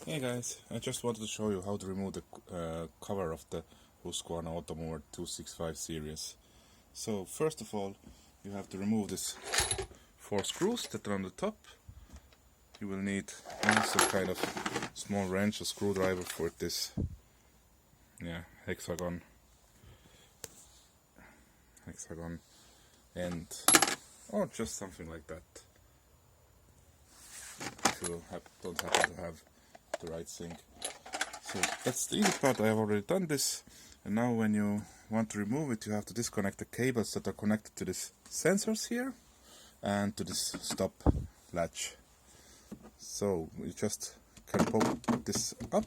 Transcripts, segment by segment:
Hey guys, I just wanted to show you how to remove the cover of the Husqvarna Automower 265 series. So first of all, you have to remove these 4 screws that are on the top. You will need some kind of small wrench or screwdriver for this hexagon end, or just something like that if you don't happen to have the right thing. So that's the easy part. I have already done this, and now when you want to remove it, you have to disconnect the cables that are connected to these sensors here and to this stop latch. So you just can pop this up.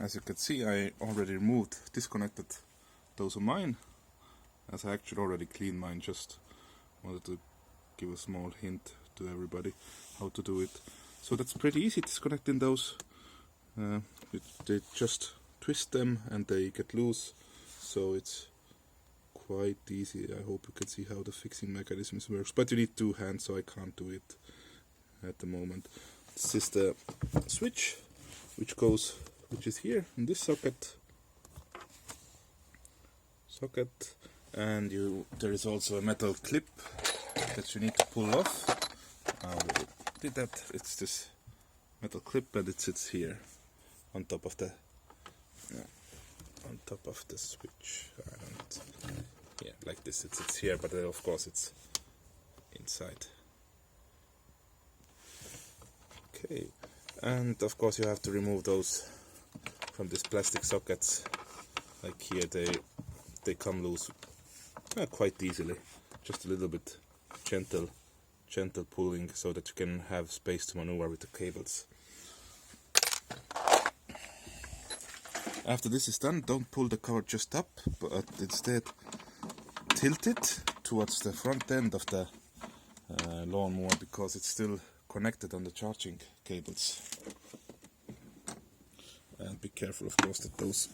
As you can see, I already disconnected those of mine, as I actually already cleaned mine. Just wanted to give a small hint to everybody how to do it. So that's pretty easy, disconnecting those. They just twist them and they get loose, so it's quite easy. I hope you can see how the fixing mechanisms works, but you need 2 hands, so I can't do it at the moment. This is the switch which is here in this socket, and there is also a metal clip that you need to pull off. I already did that. It's this metal clip, and it sits here on top of the switch. Like this. It sits here, but of course it's inside. Okay, and of course you have to remove those from these plastic sockets. Like here, they come loose quite easily. Just a little bit gentle pulling, so that you can have space to maneuver with the cables. After this is done, don't pull the cover just up, but instead tilt it towards the front end of the lawnmower, because it's still connected on the charging cables. And be careful, of course, that those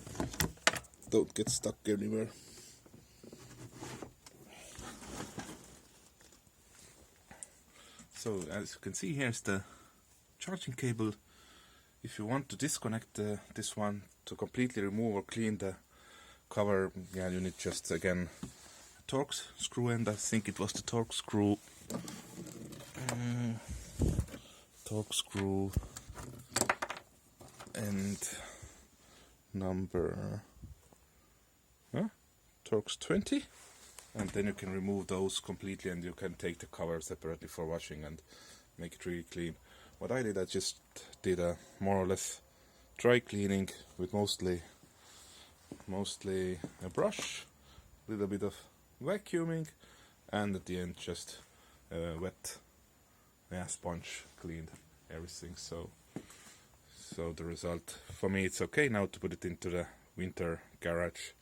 don't get stuck anywhere. So as you can see, here's the charging cable. If you want to disconnect this one to completely remove or clean the cover, you need just again a Torx screw end. I think it was the Torx screw. And number Torx 20, and then you can remove those completely, and you can take the cover separately for washing and make it really clean. What I did, I just did a more or less dry cleaning with mostly a brush, a little bit of vacuuming, and at the end just wet sponge cleaned everything. So the result for me, it's okay now to put it into the winter garage.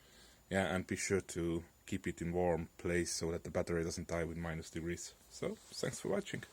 And be sure to keep it in warm place so that the battery doesn't die with -degrees. So thanks for watching.